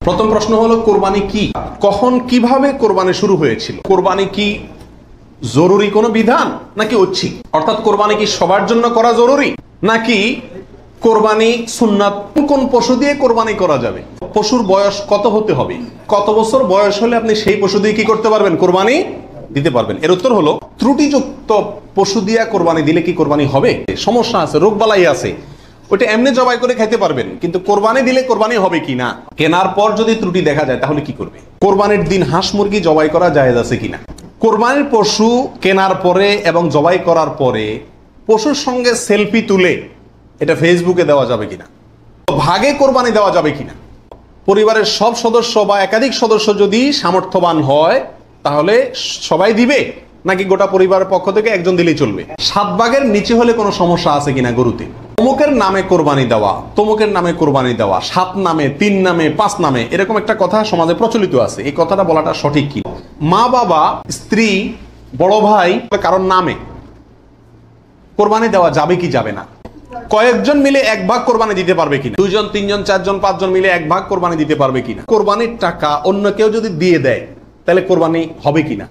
প্রথম প্রশ্ন হলো কোরবানি কি, কখন কিভাবে কোরবানি শুরু হয়েছিল, কোরবানি কি জরুরি কোনো বিধান নাকি ঐচ্ছিক, অর্থাৎ কোরবানি কি সবার জন্য করা জরুরি নাকি কোরবানি সুন্নাত, কোন পশু দিয়ে কোরবানি করা যাবে, পশুর বয়স কত হতে হবে, কত বছর বয়স হলে আপনি সেই পশু দিয়ে কি করতে পারবেন, কোরবানি দিতে পারবেন। এর উত্তর হলো ত্রুটিযুক্ত পশু দিয়ে কোরবানি দিলে কি কোরবানি হবে, সমস্যা আছে, রোগবালাই আছে, ওটা এমনি জবাই করে খাইতে পারবেন, কিন্তু কোরবানি দিলে কোরবানি হবে কিনা, কেনার পর যদি ত্রুটি দেখা যায় তাহলে কি করবে, কোরবানির দিন হাঁস মুরগি জবাই করা জায়েজ আছে কিনা, কোরবানির পশু কেনার পরে এবং জবাই করার পরে পশুর সঙ্গে সেলফি তুলে এটা ফেসবুকে দেওয়া যাবে কিনা, ভাগে কোরবানি দেওয়া যাবে কিনা, পরিবারের সব সদস্য বা একাধিক সদস্য যদি সামর্থ্যবান হয় তাহলে সবাই দিবে নাকি গোটা পরিবারের পক্ষ থেকে একজন দিলেই চলবে, 7 ভাগের নিচে হলে কোনো সমস্যা আছে কিনা গরুতে, অমুকের নামে কোরবানি দেওয়া, তমুকের নামে কোরবানি দেওয়া, 7 নামে, 3 নামে, 5 নামে, এরকম একটা কথা সমাজে প্রচলিত আছে। এই কথাটা বলাটা সঠিক কি, মা বাবা, স্ত্রী, বড় ভাই কারোর নামে কোরবানি দেওয়া যাবে কি যাবে না, কয়েকজন মিলে 1 ভাগ কোরবানি দিতে পারবে কিনা, 2 জন 3 জন 4 জন 5 জন মিলে 1 ভাগ কোরবানি দিতে পারবে কিনা, কোরবানির টাকা অন্য কেউ যদি দিয়ে দেয় তাহলে কোরবানি হবে কিনা,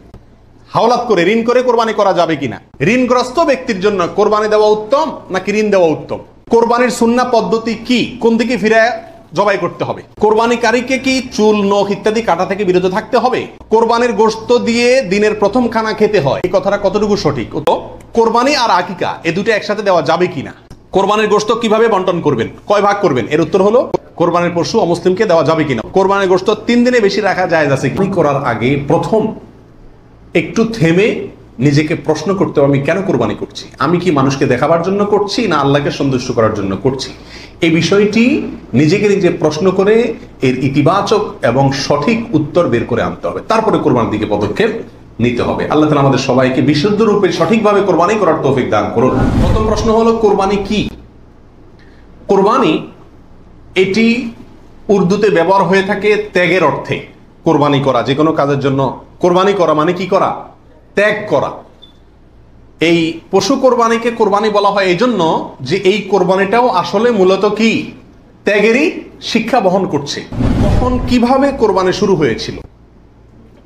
হাওলাত করে ঋণ করে কোরবানি করা যাবে কিনা, ঋণগ্রস্ত ব্যক্তির জন্য কোরবানি দেওয়া উত্তম নাকি ঋণ দেওয়া উত্তম, কোরবানির সুন্নাহ পদ্ধতি কি, কোন দিকে ফিরে জবাই করতে হবে, কোরবানিকারীকে কি চুল, নখ ইত্যাদি কাটা থেকে বিরত থাকতে হবে, কোরবানির গোশত দিয়ে দিনের প্রথম খানা খেতে হয়, এই কথাটা কতটুকু সঠিক, কোরবানি আর আকিকা এ দুটো একসাথে দেওয়া যাবে কিনা, কোরবানির গোশত কিভাবে বন্টন করবেন, কয় ভাগ করবেন, এর উত্তর হলো কোরবানির পশু অমুসলিমকে দেওয়া যাবে কিনা, কোরবানির গোশত 3 দিনে বেশি রাখা জায়েজ আছে কি করার আগে প্রথম একটু থেমে নিজেকে প্রশ্ন করতে হবে, আমি কেন কোরবানি করছি, আমি কি মানুষকে দেখাবার জন্য করছি না আল্লাহকে সন্তুষ্ট করার জন্য করছি, এই বিষয়টি নিজেকে নিজে প্রশ্ন করে এর ইতিবাচক এবং সঠিক উত্তর বের করে আনতে হবে, তারপরে কোরবানির দিকে পদক্ষেপ নিতে হবে। আল্লাহ তাআলা আমাদের সবাইকে বিশুদ্ধ রূপে সঠিকভাবে কোরবানি করার তৌফিক দান করুন। প্রথম প্রশ্ন হলো কোরবানি কি, কোরবানি এটি উর্দুতে ব্যবহার হয়ে থাকে ত্যাগের অর্থে, কোরবানি করা, যে কোনো কাজের জন্য কোরবানি করা মানে কি করা, ত্যাগ করা। এই পশু কোরবানিকে কোরবানি বলা হয় এই জন্য যে এই কোরবানিটাও আসলে মূলত কি ত্যাগেরই শিক্ষা বহন করছে। কখন কিভাবে কোরবানি শুরু হয়েছিল,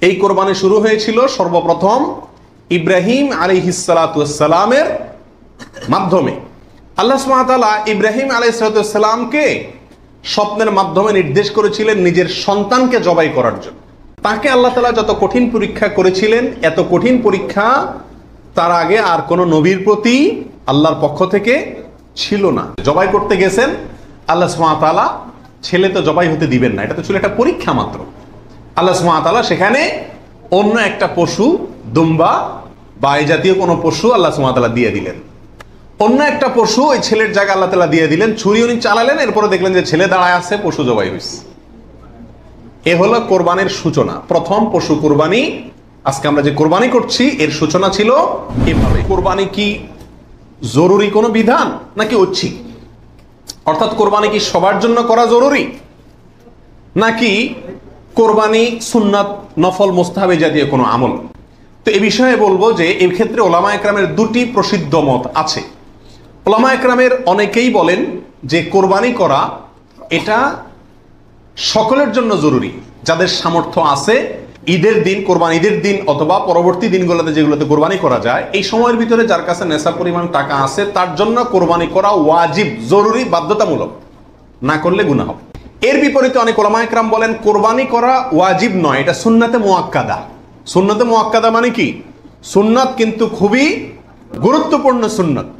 এই কোরবানি শুরু হয়েছিল সর্বপ্রথম ইব্রাহিম আলাইহিস সালাতু ওয়াস সালামের মাধ্যমে। আল্লাহ সুবহানাহু ওয়া তাআলা ইব্রাহিম আলাইহিস সালাতু ওয়াস সালামকে স্বপ্নের মাধ্যমে নির্দেশ করেছিলেন নিজের সন্তানকে জবাই করার জন্য। তাকে আল্লাহ তাআলা যত কঠিন পরীক্ষা করেছিলেন, এত কঠিন পরীক্ষা তার আগে আর কোন নবীর প্রতি আল্লাহর পক্ষ থেকে ছিল না। জবাই করতে গেছেন, আল্লাহ সুবহানাহু ওয়া তাআলা ছেলে তো জবাই হতে দিবেন না, এটা তো ছিল একটা পরীক্ষা মাত্র। আল্লাহ সুবহানাহু ওয়া তাআলা সেখানে অন্য একটা পশু, দুম্বা বা এই জাতীয় কোনো পশু আল্লাহ সুবহানাহু ওয়া তাআলা দিয়ে দিলেন। অন্য একটা পশু ওই ছেলের জায়গা আল্লাহ তাআলা দিয়ে দিলেন, ছুরি উনি চালালেন, এরপরে দেখলেন যে ছেলে দাঁড়ায় আছে, পশু জবাই হয়েছে। এ হলো কোরবানির সূচনা, প্রথম পশু কোরবানি। আজকে আমরা যে কোরবানি করছি এর সূচনা ছিল এভাবে। কোরবানি কি জরুরি কোনো বিধান নাকি ঐচ্ছিক, অর্থাৎ কোরবানি কি সবার জন্য করা জরুরি নাকি কোরবানি সুন্নাত, নফল, মুস্তাহাব জাতীয় কোনো আমল। তো এই বিষয়ে বলবো যে এই ক্ষেত্রে ওলামা একরামের 2টি প্রসিদ্ধ মত আছে। ওলামা একরামের অনেকেই বলেন যে কোরবানি করা এটা সকলের জন্য জরুরি, যাদের সামর্থ্য আছে ঈদের দিন, কোরবানি ঈদের দিন অথবা পরবর্তী দিনগুলোতে যেগুলোতে কোরবানি করা যায়, এই সময়ের ভিতরে যার কাছে নেশা পরিমাণ টাকা আছে তার জন্য কোরবানি করা ওয়াজিব, জরুরি, বাধ্যতামূলক, না করলে গুনাহ হবে। এর বিপরীতে অনেক ওলামা একরাম বলেন কোরবানি করা ওয়াজিব নয়, এটা সুন্নাতে মুআক্কাদা। সুন্নাতে মুআক্কাদা মানে কি, সুন্নাত কিন্তু খুবই গুরুত্বপূর্ণ সুন্নাত,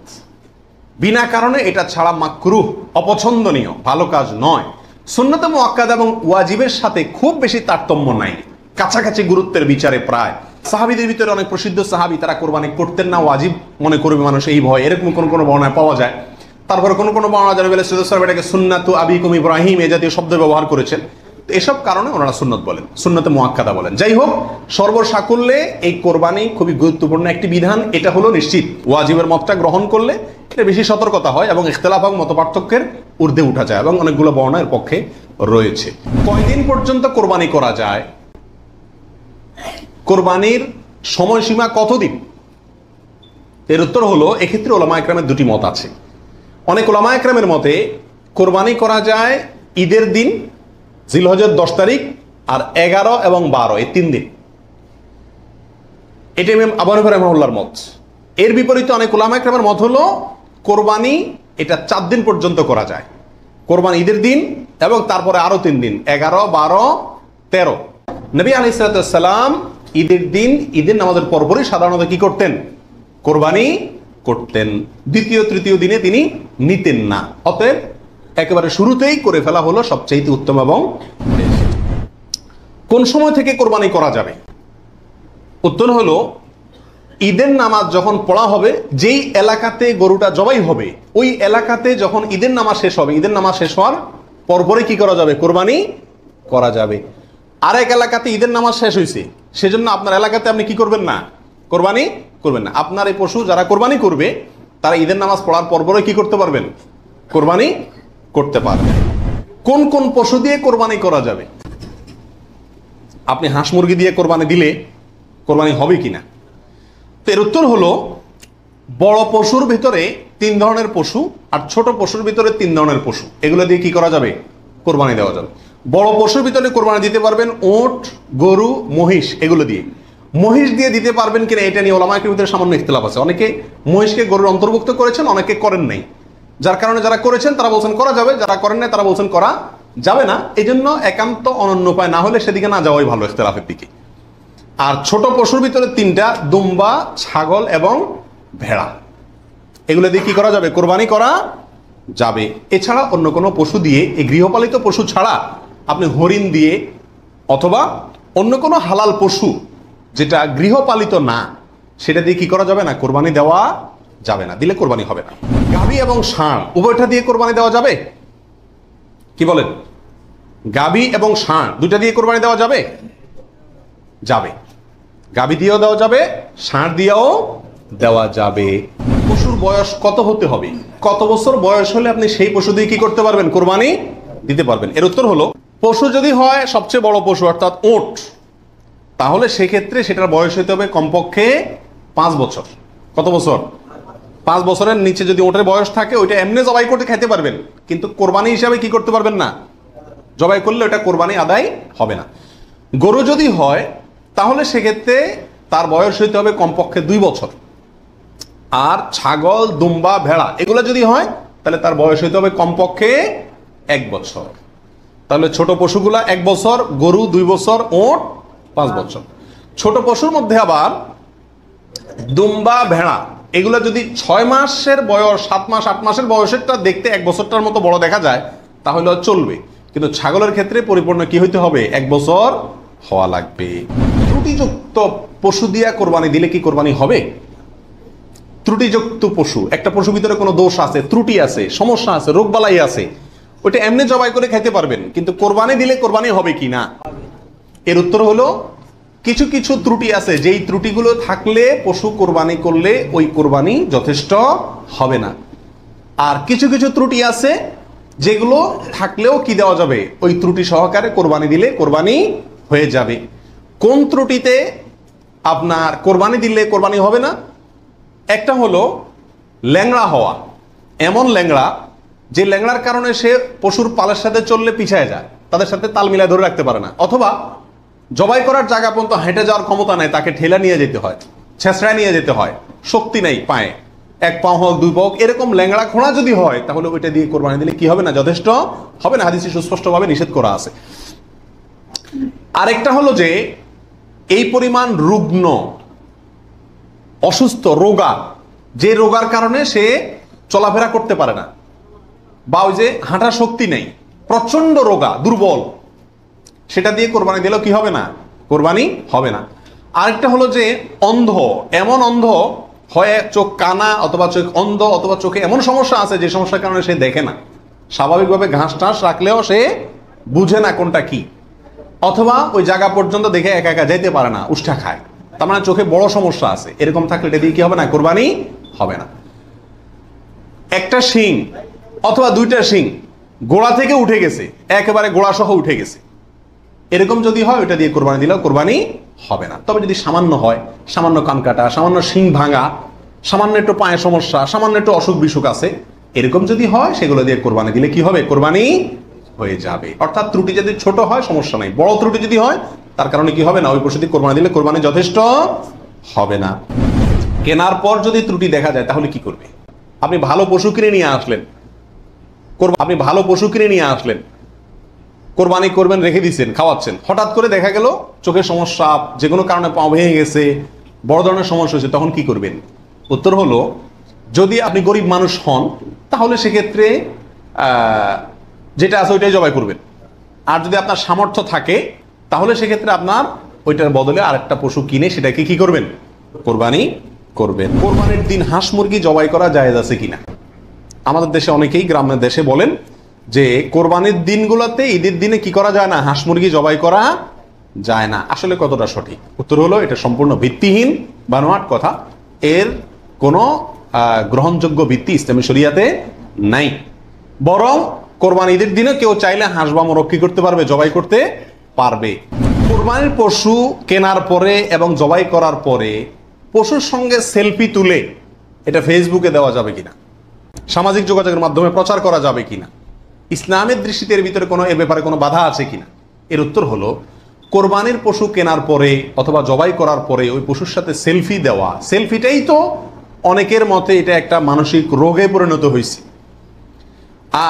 বিনা কারণে এটা ছাড়া মাকরুহ, অপছন্দনীয়, ভালো কাজ নয়। সুন্নাতে মুআক্কাদা এবং ওয়াজিবের সাথে খুব বেশি তারতম্য নাই, কাছাকাছি গুরুত্বের বিচারে প্রায়। সাহাবীদের ভিতরে অনেক প্রসিদ্ধ সাহাবী তারা কোরবানি করতেন না, ওয়াজিব মনে করবে মানুষ এই ভয়, এরকম কোন কোন বর্ণনায় পাওয়া যায়। তারপরে কোন কোন বর্ণনা জানা গেলে এটাকে সুন্নাতু আবিকুম ইব্রাহিম এই জাতীয় শব্দ ব্যবহার করেছেন। তো এসব কারণে ওনারা সুন্নত বলেন, সুন্নতে মুআক্কাদা বলেন। যাই হোক, সর্বসাকুল্যে এই কোরবানি খুবই গুরুত্বপূর্ণ একটি বিধান, এটা হলো নিশ্চিত। ওয়াজিবের মতটা গ্রহণ করলে এটা বেশি সতর্কতা হয় এবং ইখতিলাফ এবং মতপার্থক্যের ঊর্ধ্বে উঠা যায়, এবং অনেকগুলো বর্ণনা এর পক্ষে রয়েছে। কয়দিন পর্যন্ত কোরবানি করা যায়, কোরবানির সময়সীমা কতদিন, এর উত্তর হলো এক্ষেত্রে ওলামা একরামের 2টি মত আছে। অনেক ওলামা একরামের মতে কোরবানি করা যায় ঈদের দিন জিলহজের 10 তারিখ আর 11 এবং 12 এই 3 দিন। এটা ইমাম আবু হানিফা রাহিমাহুল্লাহর মত। এর বিপরীতে অনেক উলামা ইকরামের মত হলো কোরবানি এটা 4 দিন পর্যন্ত করা যায়। কোরবানি ঈদের দিন এবং তারপরে আরো 3 দিন, 11, 12, 13। নবী আলাইহিস সালাম ঈদের দিন ঈদের নামাজের পরপরই সাধারণত কি করতেন? কোরবানি করতেন। দ্বিতীয় তৃতীয় দিনে তিনি নিতেন না। অতএব একেবারে শুরুতেই করে ফেলা হলো সবচেয়ে উত্তম। এবং কোন সময় থেকে কোরবানি করা যাবে? উত্তর হলো ঈদের নামাজ যখন পড়া হবে, যেই এলাকাতে গরুটা জবাই হবে ওই এলাকাতে যখন ঈদের নামাজ শেষ হবে, ঈদের নামাজ শেষ হওয়ার পরপরই কি করা যাবে? কোরবানি করা যাবে। আরেক এলাকাতে ঈদের নামাজ শেষ হয়েছে, সেজন্য আপনার এলাকাতে আপনি কি করবেন না? কোরবানি করবেন না। আপনার এই পশু যারা কোরবানি করবে তারা ঈদের নামাজ পড়ার পরপরই কি করতে পারবেন? কোরবানি করতে পারবেন। কোন কোন পশু দিয়ে কোরবানি করা যাবে? আপনি হাঁস মুরগি দিয়ে কোরবানি দিলে কোরবানি হবে কিনা? তো এর উত্তর হলো বড় পশুর ভিতরে 3 ধরনের পশু আর ছোট পশুর ভিতরে 3 ধরনের পশু, এগুলো দিয়ে কি করা যাবে? কোরবানি দেওয়া যাবে। বড় পশুর ভিতরে কোরবানি দিতে পারবেন উট, গরু, মহিষ, এগুলো দিয়ে। মহিষ দিয়ে দিতে পারবেন কিনা এটা নিয়ে ওলামা ইকরামের ভিতরে সামান্য ইখতিলাফ আছে। অনেকে মহিষকে গরুর অন্তর্ভুক্ত করেছেন, অনেকে করেন নাই। যার কারণে যারা করেছেন তারা বলছেন করা যাবে, যারা করেন নাই তারা বলছেন করা যাবে না। এই জন্য একান্ত অনন্য উপায় না হলে সেদিকে না যাওয়াই ভালো, ইখতিলাফের দিকে। আর ছোট পশুর ভিতরে 3টা, দুম্বা, ছাগল এবং ভেড়া, এগুলো দিয়ে কি করা যাবে? কোরবানি করা যাবে। এছাড়া অন্য কোনো পশু দিয়ে, এই গৃহপালিত পশু ছাড়া আপনি হরিণ দিয়ে অথবা অন্য কোনো হালাল পশু যেটা গৃহপালিত না, সেটা দিয়ে কি করা যাবে না? কোরবানি দেওয়া যাবে না, দিলে কোরবানি হবে না। গাভী এবং ষাঁড় উভয়টা দিয়ে কোরবানি দেওয়া যাবে? কি বলেন? গাভী এবং ষাঁড় দুইটা দিয়ে কোরবানি দেওয়া যাবে? যাবে। গাভী দিয়েও দেওয়া যাবে, ষাঁড় দিয়েও দেওয়া যাবে। পশুর বয়স কত হতে হবে? কত বছর বয়স হলে আপনি সেই পশু দিয়ে কি করতে পারবেন? কোরবানি দিতে পারবেন। এর উত্তর হলো পশু যদি হয় সবচেয়ে বড় পশু অর্থাৎ উট, তাহলে সেক্ষেত্রে সেটার বয়স হতে হবে কমপক্ষে 5 বছর। কত বছর? 5 বছরের নিচে যদি উটের বয়স থাকে ওইটা এমনি জবাই করতে খেতে পারবেন, কিন্তু কোরবানি হিসাবে কি করতে পারবেন না। জবাই করলে ওটা কোরবানি আদায় হবে না। গরু যদি হয় তাহলে সেক্ষেত্রে তার বয়স হইতে হবে কমপক্ষে 2 বছর। আর ছাগল, দুম্বা, ভেড়া এগুলো যদি হয় তাহলে তার বয়স হইতে হবে কমপক্ষে 1 বছর। তাহলে ছোট পশুগুলা 1 বছর, গরু 2 বছর, উট 5 বছর। ছোট পশুর মধ্যে আবার দুম্বা, ভেড়া এগুলো যদি 6 মাসের বয়স, 7 মাস, 8 মাসের বয়সেরটা দেখতে 1 বছরটার মতো বড় দেখা যায় তাহলে চলবে, কিন্তু ছাগলের ক্ষেত্রে পরিপূর্ণ কি হইতে হবে? 1 বছর হওয়া লাগবে। ত্রুটিযুক্ত পশু দিয়া কোরবানি দিলে কি কোরবানি হবে? ত্রুটিযুক্ত পশু, একটা পশুর ভিতরে কোনো দোষ আছে, ত্রুটি আছে, সমস্যা আছে, রোগবালাই আছে, ওইটা এমনি জবাই করে খাইতে পারবেন, কিন্তু কোরবানি দিলে কোরবানি হবে কি না? এর উত্তর হলো কিছু কিছু ত্রুটি আছে, যেই ত্রুটিগুলো থাকলে পশু কোরবানি করলে ওই কোরবানি যথেষ্ট হবে না। আর কিছু কিছু ত্রুটি আছে যেগুলো থাকলেও কি দেওয়া যাবে? ওই ত্রুটি সহকারে কোরবানি দিলে কোরবানি হয়ে যাবে। কোন ত্রুটিতে আপনার কোরবানি দিলে কোরবানি হবে না? একটা হলো ল্যাংড়া হওয়া, এমন ল্যাংড়া যে ল্যাংড়ার কারণে সে পশুর পালের সাথে চললে পিছায় যায়, তাদের সাথে তাল মিলায় ধরে রাখতে পারে না, অথবা জবাই করার জায়গা পর্যন্ত হেঁটে যাওয়ার ক্ষমতা নেই, তাকে ঠেলা নিয়ে যেতে হয়, ছেঁচড়ায় নিয়ে যেতে হয়, শক্তি নেই পায়ে, 1 পা হোক 2 পা হোক, এরকম ল্যাংড়া খোঁড়া যদি হয় তাহলে ওইটা দিয়ে কোরবানি দিলে কি হবে না? যথেষ্ট হবে না, হাদিসে সুস্পষ্টভাবে নিষেধ করা আছে। আরেকটা হলো যে এই পরিমাণ রুগ্ন, অসুস্থ, রোগা, যে রোগার কারণে সে চলাফেরা করতে পারে না, বা ওই যে হাঁটার শক্তি নেই, প্রচন্ড রোগা, দুর্বল, সেটা দিয়ে কোরবানি দিলেও কি হবে না? কোরবানি হবে না। আরেকটা হলো যে অন্ধ, এমন অন্ধ হয় চোখ কানা অথবা চোখ অন্ধ অথবা চোখে এমন সমস্যা আছে যে সমস্যার কারণে সে দেখে না, স্বাভাবিকভাবে ঘাস টাস রাখলেও সে বুঝে না কোনটা কি, অথবা ওই জায়গা পর্যন্ত দেখে একা একা যেতে পারে না, উষ্ঠা খায়, তার মানে চোখে বড় সমস্যা আছে, এরকম থাকলে এটা দিয়ে কি হবে না? কোরবানি হবে না। একটা শিং অথবা 2টা শিং গোড়া থেকে উঠে গেছে, একেবারে গোড়া সহ উঠে গেছে, এরকম যদি হয় ওইটা দিয়ে কোরবানি দিলেও কোরবানি হবে না। তবে যদি সামান্য হয়, সামান্য কান কাটা, সামান্য শিং ভাঙা, সামান্য একটু পায়ে সমস্যা, সামান্য একটু অসুখ বিসুখ আছে, এরকম যদি হয় সেগুলো দিয়ে কোরবানি দিলে কি হবে? কোরবানি হয়ে যাবে। অর্থাৎ ত্রুটি যদি ছোট হয় সমস্যা নাই, বড় ত্রুটি যদি হয় তার কারণে কি হবে না, ওই পশুটি কোরবানি দিলে কোরবানি যথেষ্ট হবে না। কেনার পর যদি ত্রুটি দেখা যায় তাহলে কি করবে? আপনি ভালো পশু কিনে নিয়ে আসলেন, কোরবানি করবেন, রেখে দিচ্ছেন, খাওয়াচ্ছেন, হঠাৎ করে দেখা গেল চোখের সমস্যা, যে কোনো কারণে পা ভেঙে গেছে, বড় ধরনের সমস্যা হয়েছে, তখন কি করবেন? উত্তর হলো, যদি আপনি গরিব মানুষ হন তাহলে সেক্ষেত্রে যেটা আছে ওইটাই জবাই করবেন। আর যদি আপনার সামর্থ্য থাকে তাহলে সেক্ষেত্রে আপনার ওইটার বদলে আরেকটা পশু কিনে সেটাকে কি করবেন? কোরবানি করবেন। কোরবানির দিন হাঁস মুরগি জবাই করা জায়েজ আছে কিনা? আমাদের দেশে অনেকেই গ্রামের দেশে বলেন যে কোরবানির দিনগুলোতে, ঈদের দিনে কি করা যায় না, হাঁস মুরগি জবাই করা যায় না। আসলে কতটা সঠিক? উত্তর হলো, এটা সম্পূর্ণ ভিত্তিহীন বানোয়াট কথা। এর কোনো গ্রহণযোগ্য ভিত্তি ইসলামী শরিয়াতে নাই। বরং কোরবানি ঈদের দিনে কেউ চাইলে হাঁস বা মোরগ কি করতে পারবে? জবাই করতে পারবে। কোরবানির পশু কেনার পরে এবং জবাই করার পরে পশুর সঙ্গে সেলফি তুলে এটা ফেসবুকে দেওয়া যাবে কিনা, সামাজিক যোগাযোগের মাধ্যমে প্রচার করা যাবে কিনা, ইসলামের দৃষ্টিতে এর ভিতরে কোনো, এ ব্যাপারে কোনো বাধা আছে কিনা? এর উত্তর হলো, কোরবানির পশু কেনার পরে অথবা জবাই করার পরে ওই পশুর সাথে সেলফি দেওয়া, সেলফিটাই তো অনেকের মতে এটা একটা মানসিক রোগে পরিণত হয়েছে।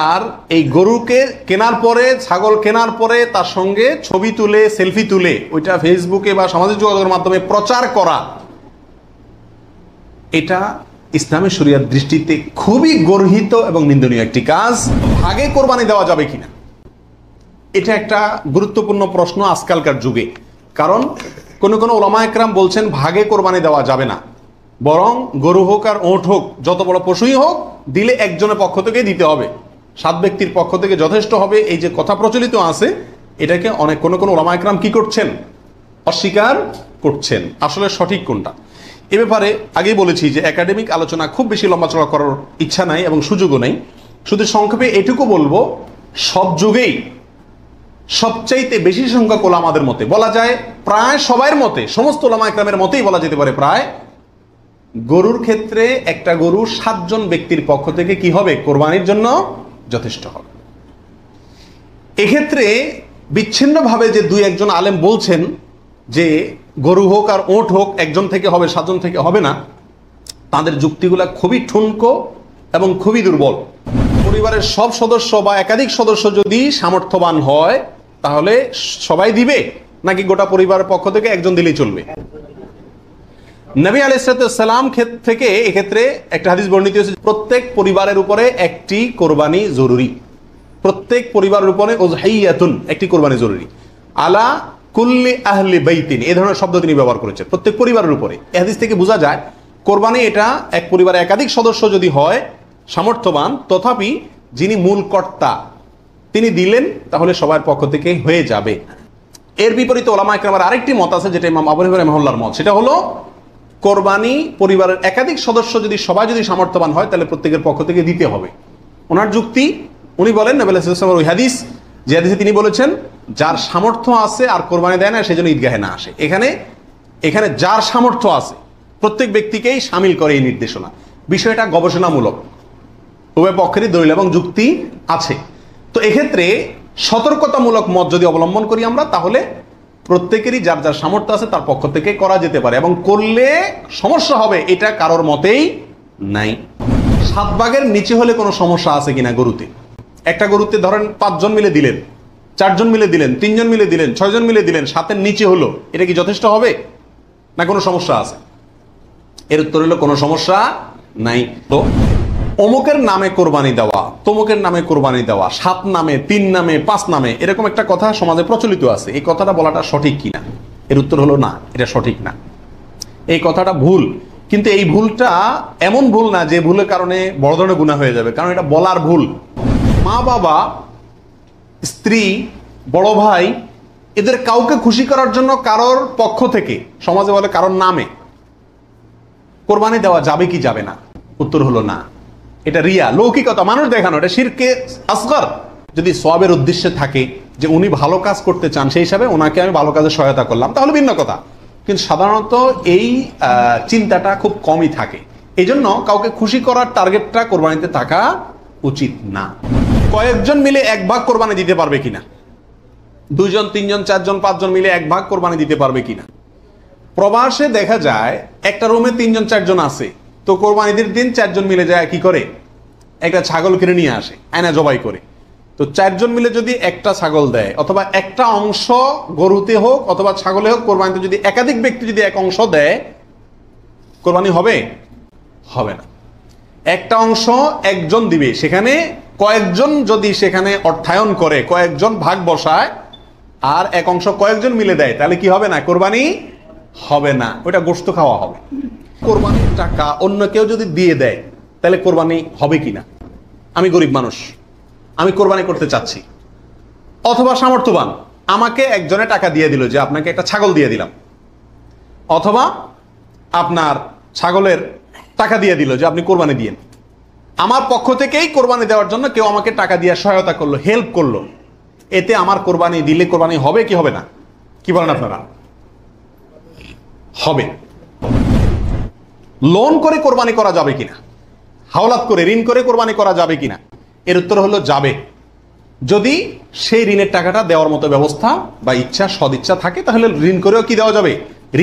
আর এই গরুকে কেনার পরে, ছাগল কেনার পরে তার সঙ্গে ছবি তুলে, সেলফি তুলে ওইটা ফেসবুকে বা সামাজিক যোগাযোগের মাধ্যমে প্রচার করা, এটা ইসলামী শরিয়ার দৃষ্টিতে খুবই গর্হিত এবং নিন্দনীয় একটি কাজ। ভাগে কোরবানি দেওয়া যাবে কিনা, এটা একটা গুরুত্বপূর্ণ প্রশ্ন আজকালকার যুগে। কারণ কোন কোন ওলামা একরাম বলছেন ভাগে কোরবানি দেওয়া যাবে না, বরং গরু হোক আর ওট হোক, যত বড় পশুই হোক, দিলে একজনের পক্ষ থেকে দিতে হবে, 7 ব্যক্তির পক্ষ থেকে যথেষ্ট হবে। এই যে কথা প্রচলিত আছে, এটাকে অনেক কোন কোন ওলামা একরাম কি করছেন? অস্বীকার করছেন। আসলে সঠিক কোনটা, এ ব্যাপারে আগেই বলেছি যে একাডেমিক আলোচনা খুব বেশি লম্বাচড়া করার ইচ্ছা নাই এবং সুযোগও নেই। শুধু সংক্ষেপে এটুকু বলবো, সব যুগেই সবচাইতে বেশি সংখ্যক ওলামাদের মতে, বলা যায় প্রায় সবার মতে, সমস্ত ওলামা একরামের মতেই বলা যেতে পারে প্রায়, গরুর ক্ষেত্রে একটা গরু 7 জন ব্যক্তির পক্ষ থেকে কি হবে? কোরবানির জন্য যথেষ্ট হবে। এক্ষেত্রে বিচ্ছিন্নভাবে যে 2-1 আলেম বলছেন যে গরু হোক আর ওট হোক একজন থেকে হবে, 7 জন থেকে হবে না, তাদের যুক্তিগুলা খুবই ঠুনকো এবং খুবই দুর্বল। পরিবারের সব সদস্য বা একাধিক সদস্য যদি সামর্থ্যবান হয় তাহলে সবাই দিবে, নাকি গোটা পরিবারের পক্ষ থেকে একজন দিলেই চলবে? নবী আলাইহিস সালাম থেকে এক্ষেত্রে একটা হাদিস বর্ণিত হয়েছে, প্রত্যেক পরিবারের উপরে একটি কোরবানি জরুরি, প্রত্যেক পরিবারের উপরে উযহিয়াতুন, একটি কোরবানি জরুরি, আলা কুল্লি আহলি বাইতিন, এই ধরনের শব্দ তিনি ব্যবহার করেছেন, প্রত্যেক পরিবারের উপরে। এই হাদিস থেকে বোঝা যায় কোরবানি এটা এক পরিবারে একাধিক সদস্য যদি হয় সামর্থ্যবান, তথাপি যিনি মূল কর্তা তিনি দিলেন তাহলে সবার পক্ষ থেকে হয়ে যাবে। এর বিপরীতে ওলামা ইকরামের আরেকটি মত আছে, যেটা ইমাম আবু হানিফা রাহিমাহুল্লাহর মত, সেটা হলো কোরবানি পরিবারের একাধিক সদস্য যদি সবাই যদি সামর্থ্যবান হয় তাহলে প্রত্যেকের পক্ষ থেকে দিতে হবে। ওনার যুক্তি, উনি বলেন নবী আলাইহিস সালামের ওই হাদিস, যে হাদিসে তিনি বলেছেন যার সামর্থ্য আছে আর কোরবানি দেয় না সেজন্য ঈদগাহে না আসে। এখানে যার সামর্থ্য আছে প্রত্যেক ব্যক্তিকেই শামিল করে এই নির্দেশনা। বিষয়টা গবেষণামূলক, উভয় পক্ষেরই দলিল এবং যুক্তি আছে। তো এক্ষেত্রে সতর্কতামূলক মত যদি অবলম্বন করি আমরা, তাহলে প্রত্যেকেরই যার যার সামর্থ্য আছে তার পক্ষ থেকে করা যেতে পারে, এবং করলে সমস্যা হবে এটা কারোর মতেই নাই। 7 ভাগের নিচে হলে কোনো সমস্যা আছে কিনা গরুতে? একটা গরুতে ধরেন 5 জন মিলে দিলেন, 4 জন মিলে দিলেন, 3 জন মিলে দিলেন, 6 জন মিলে দিলেন, 7-এর নিচে হলো, এটা কি যথেষ্ট হবে না কোনো সমস্যা আছে? এর উত্তর হলো কোনো সমস্যা নাই। তো অমুকের নামে কোরবানি দেওয়া, তমুকের নামে কোরবানি দেওয়া, 7 নামে, 3 নামে, 5 নামে, এরকম একটা কথা সমাজে প্রচলিত আছে। এই কথাটা বলাটা সঠিক কিনা? এর উত্তর হলো না, এটা সঠিক না, এই কথাটা ভুল। কিন্তু এই ভুলটা এমন ভুল না যে ভুলের কারণে বড় ধরনের গুনাহ হয়ে যাবে, কারণ এটা বলার ভুল। মা বাবা, স্ত্রী, বড় ভাই, এদের কাউকে খুশি করার জন্য কারোর পক্ষ থেকে, সমাজে বলে কারোর নামে কোরবানি দেওয়া যাবে কি যাবে না? উত্তর হলো না, এটা রিয়া, লৌকিকতা, মানুষ দেখানো, এটা শিরকে আসগর। যদি সওয়াবের উদ্দেশ্যে থাকে যে উনি ভালো কাজ করতে চান, সেই হিসাবে ওনাকে আমি ভালো কাজে সহায়তা করলাম, তাহলে ভিন্ন কথা। কিন্তু সাধারণত এই চিন্তাটা খুব কমই থাকে। এই জন্য কাউকে খুশি করার টার্গেটটা কোরবানিতে থাকা উচিত না। কয়েকজন মিলে এক ভাগ কোরবানি দিতে পারবে কিনা, দুইজন, তিনজন, চারজন, পাঁচজন মিলে এক ভাগ কোরবানি দিতে পারবে কিনা। প্রবাসে দেখা যায় একটা রুমে তিনজন চারজন আছে, তো কোরবানিদের দিন চারজন মিলে যায় কি করে, একটা ছাগল কিনে নিয়ে আসে, আয়না জবাই করে। তো চারজন মিলে যদি একটা ছাগল দেয়, অথবা একটা অংশ গরুতে হোক অথবা ছাগলে হোক, কোরবানিতে যদি একাধিক ব্যক্তি যদি এক অংশ দেয়, কোরবানি হবে? হবে না। একটা অংশ একজন দিবে, সেখানে কয়েকজন যদি সেখানে অর্থায়ন করে, কয়েকজন ভাগ বসায়, আর এক অংশ কয়েকজন মিলে দেয়, তাহলে কি হবে না? কোরবানি হবে না, ওটা গোশত খাওয়া হবে। কোরবানির টাকা অন্য কেউ যদি দিয়ে দেয়, তাহলে কোরবানি হবে কিনা? আমি গরিব মানুষ, আমি কোরবানি করতে চাচ্ছি, অথবা সামর্থ্যবান, আমাকে একজনে টাকা দিয়ে দিল যে আপনাকে একটা ছাগল দিয়ে দিলাম, অথবা আপনার ছাগলের টাকা দিয়ে দিল যে আপনি কোরবানি দিয়েন। আমার পক্ষ থেকেই কোরবানি দেওয়ার জন্য কেউ আমাকে টাকা দিয়ে সহায়তা করলো, হেল্প করলো, এতে আমার কোরবানি দিলে কোরবানি হবে কি হবে না? কি বলেন আপনারা? হবে। লোন করে কোরবানি করা যাবে কিনা, হাওলাত করে, ঋণ করে কোরবানি করা যাবে কিনা? এর উত্তর হলো যাবে, যদি সেই ঋণের টাকাটা দেওয়ার মতো ব্যবস্থা বা ইচ্ছা, সদিচ্ছা থাকে, তাহলে ঋণ করেও কি দেওয়া যাবে?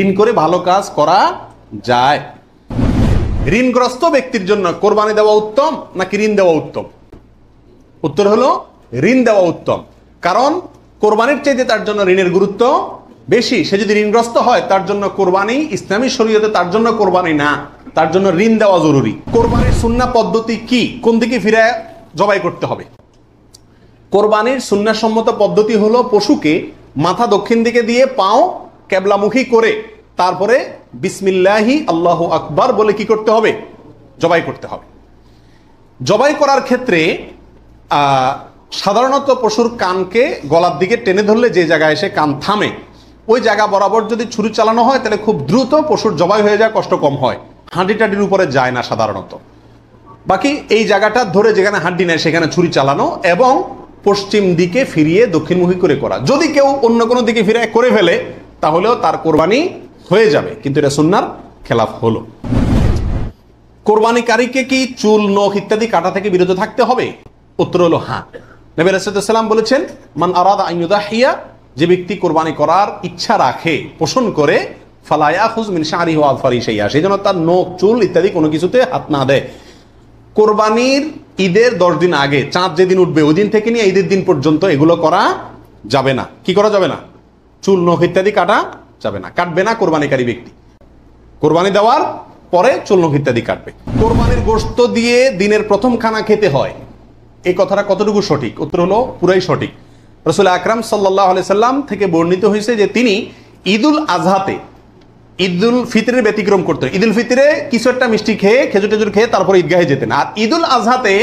ঋণ করে ভালো কাজ করা যায়। ঋণগ্রস্ত ব্যক্তির জন্য কোরবানি দেওয়া উত্তম নাকি ঋণ দেওয়া উত্তম? উত্তর হলো ঋণ দেওয়া উত্তম, কারণ কোরবানির চাইতে তার জন্য ঋণের গুরুত্ব বেশি। সে যদি ঋণগ্রস্ত হয়, তার জন্য কোরবানি ইসলামী শরীয়তে তার জন্য কোরবানি না, তার জন্য ঋণ দেওয়া জরুরি। কোরবানির সুন্নাহ পদ্ধতি কি, কোন দিকে ফিরে জবাই করতে হবে? কোরবানির সুন্নাহসম্মত পদ্ধতি হলো পশুকে মাথা দক্ষিণ দিকে দিয়ে পাও কেবলামুখী করে তারপরে বিসমিল্লাহি আল্লাহু আকবার বলে কি করতে হবে? জবাই করতে হবে। জবাই করার ক্ষেত্রে সাধারণত পশুর কানকে গলার দিকে টেনে ধরলে যে জায়গায় এসে কান থামে, ওই জায়গা বরাবর যদি ছুরি চালানো হয়, তাহলে খুব দ্রুত পশুর জবাই হয়ে যায়, কষ্ট কম হয়, হাঁটি টাটির উপরে যায় না সাধারণত। বাকি এই জায়গাটা ধরে যেখানে হাড্ডি নেয় সেখানে ছুরি চালানো এবং পশ্চিম দিকে ফিরিয়ে দক্ষিণমুখী করে করা। যদি কেউ অন্য কোনো দিকে ফিরে করে ফেলে, তাহলেও তার কোরবানি হয়ে যাবে, কিন্তু এটা সুন্নাহর খেলাফ হলো। কোরবানিকারীকে কি চুল, নখ ইত্যাদি কাটা থেকে বিরত থাকতে হবে? উত্তর হলো হ্যাঁ। নবী রাসূলুল্লাহ সাল্লাল্লাহু আলাইহি ওয়াসাল্লাম বলেছেন, মান আরাদা আন ইউদাহিয়া, যে ব্যক্তি কোরবানি করার ইচ্ছা রাখে, পোষণ করে, ফালা ইয়াখুজ মিন শা'রিহি ওয়া আযফারিহি শাইআ, সেজন্য তার নখ, চুল ইত্যাদি কোনো কিছুতে হাত না দেয়। কোরবানির ঈদের 10 দিন আগে, চাঁদ যেদিন উঠবে ওই দিন থেকে নিয়ে ঈদের দিন পর্যন্ত এগুলো করা যাবে না। কি করা যাবে না? চুল, নখ ইত্যাদি কাটা যাবে না, কাটবে না কোরবানিকারী ব্যক্তি। কোরবানি দেওয়ার পরে চুল, নখ ইত্যাদি কাটবে। কোরবানির গোশত দিয়ে দিনের প্রথম খানা খেতে হয়, এই কথাটা কতটুকু সঠিক? উত্তর হলো পুরাই সঠিক। রাসূল আকরাম সাল্লাল্লাহু আলাইহি সাল্লাম থেকে বর্ণিত হয়েছে যে তিনি ঈদুল আজহাতে, ঈদুল ফিতরের ব্যতিক্রম করতেন। ঈদুল ফিতরে কিছু একটা মিষ্টি খেয়ে, খেজুর টেজুর খেয়ে তারপর ঈদগাহে যেতেন, আর ঈদুল আজহাতে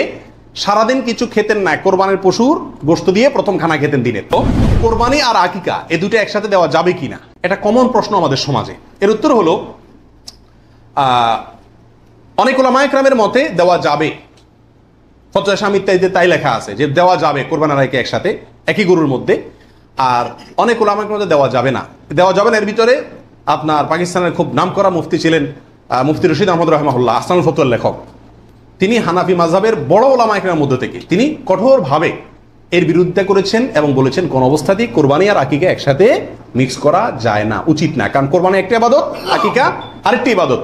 সারাদিন কিছু খেতেন না, কোরবানির পশুর গোশত দিয়ে প্রথম খানা খেতেন দিনের। তো কোরবানি আর আকিকা এই দুটো একসাথে দেওয়া যাবে কিনা, এটা কমন প্রশ্ন আমাদের সমাজে। এর উত্তর হলো অনেক উলামায়ে কেরামের মতে দেওয়া যাবে। ফতোয়া শামী ইত্যাদিতে তাই লেখা আছে যে দেওয়া যাবে কোরবান আর আকিকা একসাথে একই গরুর মধ্যে। আর অনেক উলামায়ে কেরামের মধ্যে দেওয়া যাবে না। দেওয়া যাবে না এর ভিতরে আপনার পাকিস্তানের খুব নামকরা মুফতি ছিলেন মুফতি রশিদ আহমদ রাহিমাহুল্লাহ, আসনানুল ফতোয়ার লেখক। তিনি হানাফি মাযহাবের বড় উলামায়ে কেরামের মধ্যে থেকে তিনি কঠোরভাবে এর বিরুদ্ধে করেছেন এবং বলেছেন কোন অবস্থাতেই কোরবানি আর আকিকা একসাথে মিক্স করা যায় না, উচিত না। কারণ কোরবানি একটা ইবাদত, আকিকা আরেকটি ইবাদত।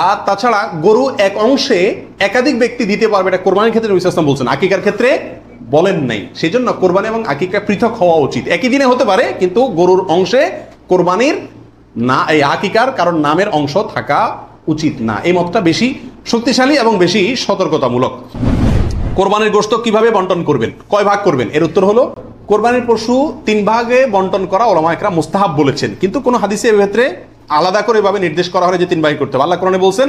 আর তাছাড়া গরু এক অংশে একাধিক ব্যক্তি দিতে পারবে, এটা কোরবানির ক্ষেত্রে নবী সাল্লাল্লাহু আলাইহি ওয়াসাল্লাম বলছেন, আকিকার ক্ষেত্রে বলেন নাই। সেই জন্য কোরবানি এবং আকিকা পৃথক হওয়া উচিত। একই দিনে হতে পারে, কিন্তু গরুর অংশে কোরবানির না, এই আকিকার কারণ নামের অংশ থাকা উচিত না। এই মতটা বেশি শক্তিশালী এবং বেশি সতর্কতামূলক। কোরবানির গোশত কিভাবে বন্টন করবেন, কয় ভাগ করবেন? এর উত্তর হলো কোরবানির পশু 3 ভাগে বন্টন করা উলামায়ে কেরাম মুস্তাহাব বলেছেন, কিন্তু কোন হাদিসে এর ক্ষেত্রে আলাদা করে এভাবে নির্দেশ করা হয় যে 3 ভাগে করতে হবে। আল্লাহ কোরআনে বলছেন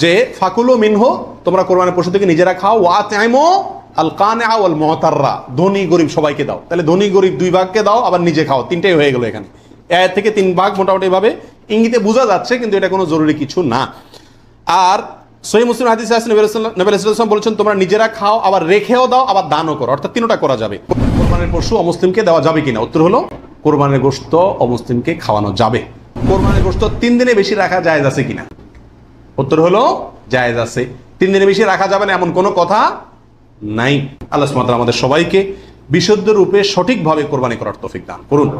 যে ফাকুলু মিনহু, তোমরা কোরবানির পশু থেকে নিজেরা খাও, ওয়া আতইমু আল কানিআ ওয়াল মুতাররা, ধনী গরিব সবাইকে দাও। তাহলে ধনী গরিব 2 ভাগকে দাও, আবার নিজে খাও, 3টাই হয়ে গেল এখানে। আয়াত থেকে 3 ভাগ মোটামুটি ভাবে ইঙ্গিতে বোঝা যাচ্ছে, কিন্তু এটা কোনো জরুরি কিছু না। আর সহিহ মুসলিম হাদিসে আছে নবী রাসূলুল্লাহ সাল্লাল্লাহু আলাইহি ওয়াসাল্লাম বলেছেন তোমরা নিজেরা খাও, আবার রেখেও দাও, আবার দানও করো, অর্থাৎ 3টা করা যাবে। কোরবানির পশু অমুসলিমকে দেওয়া যাবে কিনা? উত্তর হলো কোরবানির গোশত অমুসলিমকে খাওয়ানো যাবে। কোরবানির গোশত 3 দিনে বেশি রাখা জায়েজ আছে কিনা? উত্তর হলো জায়েজ আছে। 3 দিনে বেশি রাখা যাবে না এমন কোনো কথা নাই। আল্লাহ সুবহানাহু ওয়া তাআলা আমাদের সবাইকে বিশুদ্ধ রূপে সঠিকভাবে কোরবানি করার তৌফিক দান করুন।